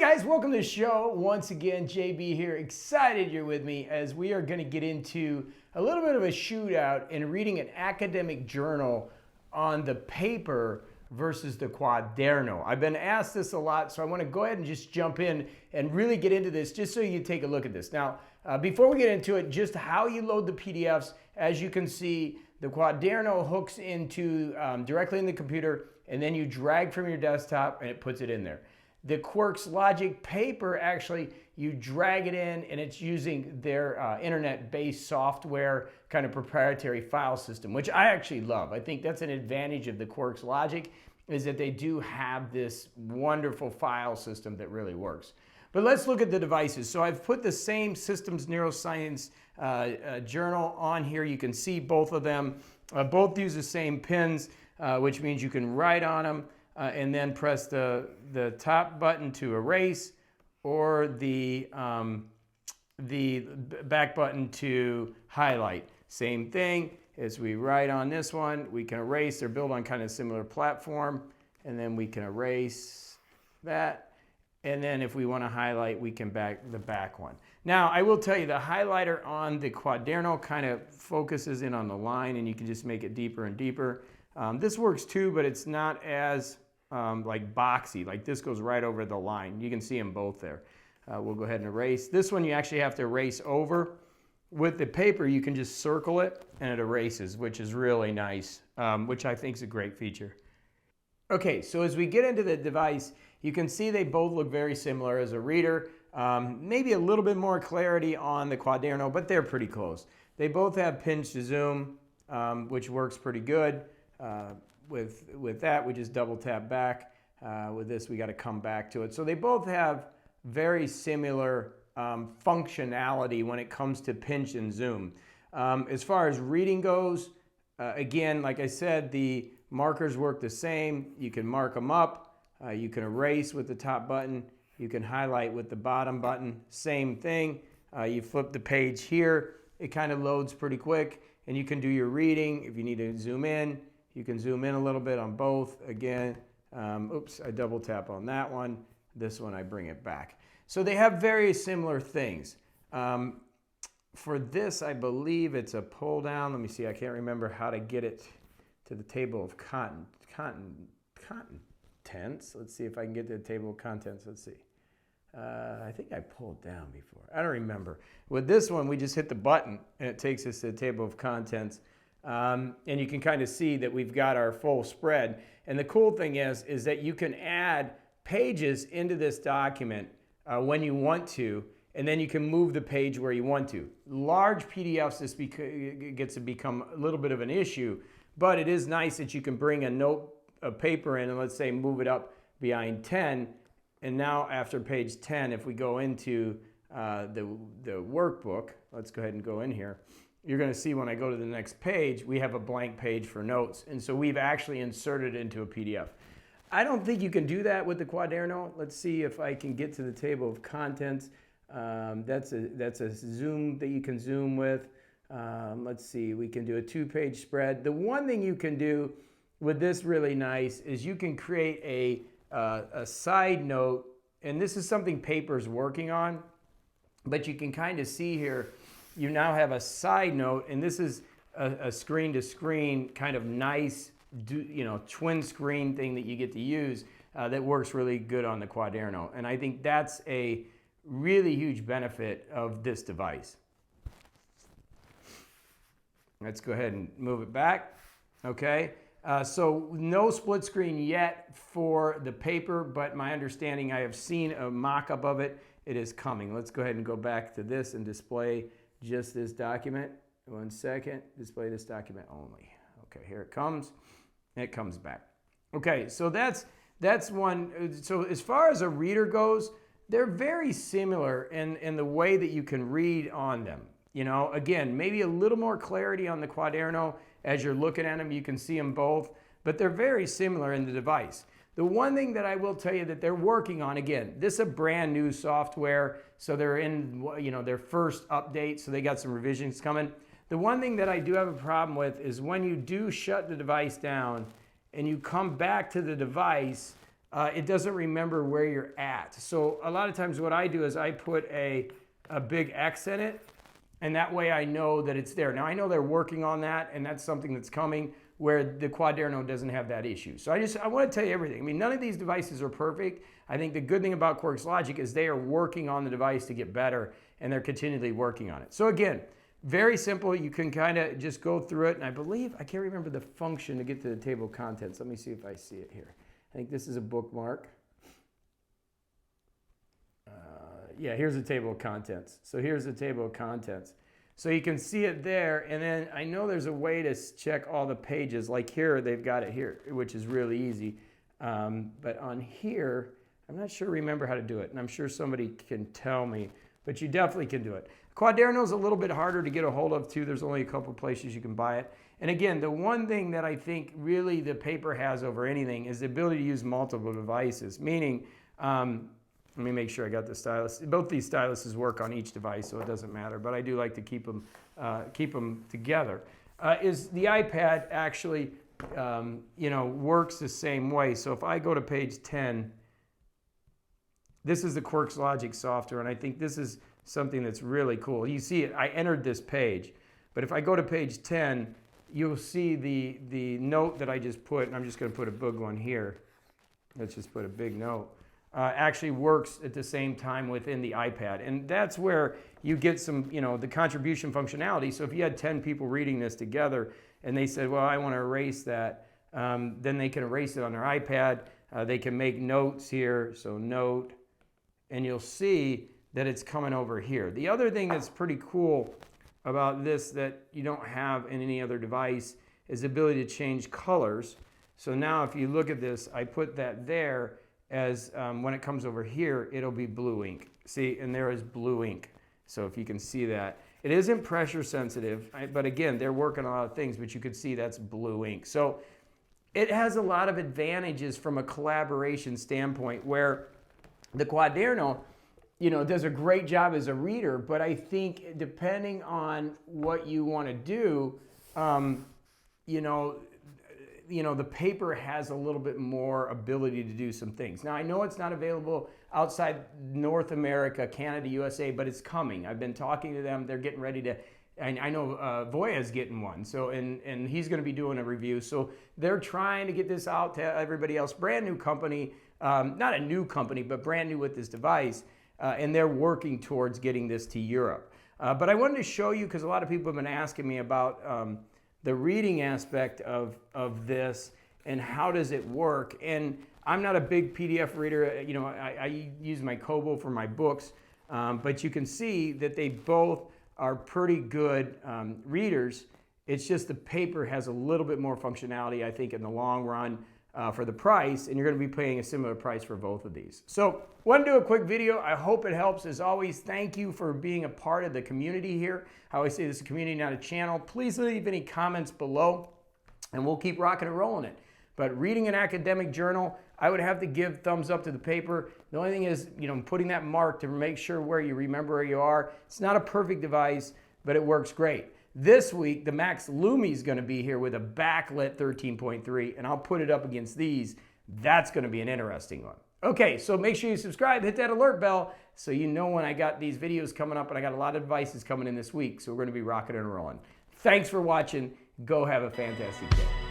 guys, welcome to the show. Once again, JB here. Excited you're with me as we are going to get into a little bit of a shootout in reading an academic journal on the paper versus the Quaderno. I've been asked this a lot, so I want to go ahead and just jump in and really get into this just so you take a look at this. Now, before we get into it, just how you load the PDFs. As you can see, the Quaderno hooks into directly in the computer, and then you drag from your desktop and it puts it in there. The Quirks Logic paper, actually, you drag it in and it's using their internet-based software kind of proprietary file system, which I actually love. I think that's an advantage of the Quirks Logic, is that they do have this wonderful file system that really works. But let's look at the devices. So I've put the same Systems Neuroscience journal on here. You can see both of them. Both use the same pins, which means you can write on them. And then press the top button to erase, or the back button to highlight. Same thing as we write on this one, we can erase. They're built on kind of similar platform, and then we can erase that. And then if we want to highlight, we can back the back one. Now, I will tell you, the highlighter on the Quaderno kind of focuses in on the line, and you can just make it deeper and deeper. This works too, but it's not as like boxy. Like this goes right over the line. You can see them both there. We'll go ahead and erase. This one you actually have to erase over. With the paper, you can just circle it and it erases, which is really nice, which I think is a great feature. Okay, so as we get into the device, you can see they both look very similar as a reader. Maybe a little bit more clarity on the Quaderno, but they're pretty close. They both have pinch to zoom, which works pretty good. With that, we just double tap back. With this, we got to come back to it. So they both have very similar functionality when it comes to pinch and zoom. As far as reading goes, again, like I said, the markers work the same. You can mark them up. You can erase with the top button. You can highlight with the bottom button. Same thing. You flip the page here. It kind of loads pretty quick, and you can do your reading. If you need to zoom in, you can zoom in a little bit on both. Again, oops, I double tap on that one. This one, I bring it back. So they have very similar things. For this, I believe it's a pull down. Let me see, I can't remember how to get it to the table of contents. Let's see if I can get to the table of contents. Let's see. I think I pulled down before. I don't remember. With this one, we just hit the button and it takes us to the table of contents. And you can kind of see that we've got our full spread. And the cool thing is that you can add pages into this document when you want to, and then you can move the page where you want to. Large PDFs, this gets to become a little bit of an issue, but it is nice that you can bring a paper in and let's say move it up behind 10. And now after page 10, if we go into the workbook, let's go ahead and go in here. You're going to see when I go to the next page, we have a blank page for notes. And so we've actually inserted it into a PDF. I don't think you can do that with the Quaderno. Let's see if I can get to the table of contents. That's a zoom that you can zoom with. Let's see, we can do a 2-page spread. The one thing you can do with this really nice is you can create a side note. And this is something Papyr's working on. But you can kind of see here, you now have a side note, and this is a screen-to-screen kind of nice, twin screen thing that you get to use that works really good on the Quaderno. And I think that's a really huge benefit of this device. Let's go ahead and move it back. Okay, so no split screen yet for the paper, but my understanding, I have seen a mock-up of it. It is coming. Let's go ahead and go back to this and display just this document. 1 second, display this document only. Okay, here it comes, and it comes back. Okay, so that's one. So as far as a reader goes, they're very similar in the way that you can read on them. Again, maybe a little more clarity on the Quaderno. As you're looking at them, you can see them both, but they're very similar in the device. The one thing that I will tell you that they're working on, again, this is a brand new software, so they're in their first update, so they got some revisions coming. The one thing that I do have a problem with is when you do shut the device down and you come back to the device, it doesn't remember where you're at. So a lot of times what I do is I put a big X in it, and that way I know that it's there. Now I know they're working on that, and that's something that's coming where the Quaderno doesn't have that issue. So I want to tell you everything. I mean, none of these devices are perfect. I think the good thing about Quarks Logic is they are working on the device to get better, and they're continually working on it. So again, very simple. You can kind of just go through it, and I believe, I can't remember the function to get to the table of contents. Let me see if I see it here. I think this is a bookmark. Yeah, here's the table of contents. So here's the table of contents. So you can see it there, and then I know there's a way to check all the pages. Like here, they've got it here, which is really easy. But on here, I'm not sure remember how to do it, and I'm sure somebody can tell me, but you definitely can do it. Quaderno is a little bit harder to get a hold of too. There's only a couple places you can buy it. And again, the one thing that I think really the paper has over anything is the ability to use multiple devices, meaning, let me make sure I got the stylus. Both these styluses work on each device, so it doesn't matter, but I do like to keep them together. Is the iPad actually, works the same way. So if I go to page 10, this is the Quarks Logic software, and I think this is something that's really cool. You see it, I entered this page, but if I go to page 10, you'll see the note that I just put, and I'm just going to put a big one here. Let's just put a big note. Actually works at the same time within the iPad. And that's where you get some, the contribution functionality. So if you had 10 people reading this together and they said, well, I want to erase that, then they can erase it on their iPad. They can make notes here, so note, and you'll see that it's coming over here. The other thing that's pretty cool about this that you don't have in any other device is the ability to change colors. So now if you look at this, I put that there as when it comes over here, it'll be blue ink. See, and there is blue ink. So if you can see that. It isn't pressure sensitive, but again, they're working on a lot of things, but you can see that's blue ink. So it has a lot of advantages from a collaboration standpoint where the Quaderno, does a great job as a reader, but I think depending on what you want to do, the paper has a little bit more ability to do some things. Now, I know it's not available outside North America, Canada, USA, but it's coming. I've been talking to them. They're getting ready to, and I know Voya's getting one, so and he's going to be doing a review. So they're trying to get this out to everybody else. Brand new company, not a new company, but brand new with this device, and they're working towards getting this to Europe. But I wanted to show you, because a lot of people have been asking me about the reading aspect of this and how does it work. And I'm not a big PDF reader. I use my Kobo for my books, but you can see that they both are pretty good readers. It's just the paper has a little bit more functionality, I think, in the long run for the price, and you're going to be paying a similar price for both of these. So want to do a quick video. I hope it helps. As always, thank you for being a part of the community here. I always say this is a community, not a channel. Please leave any comments below, and we'll keep rocking and rolling it. But reading an academic journal, I would have to give thumbs up to the paper. The only thing is, putting that mark to make sure where you remember where you are. It's not a perfect device, but it works great. This week, the Max Lumi is going to be here with a backlit 13.3, and I'll put it up against these. That's going to be an interesting one. Okay, so make sure you subscribe, hit that alert bell so you know when I got these videos coming up, and I got a lot of devices coming in this week, so we're going to be rocking and rolling. Thanks for watching. Go have a fantastic day.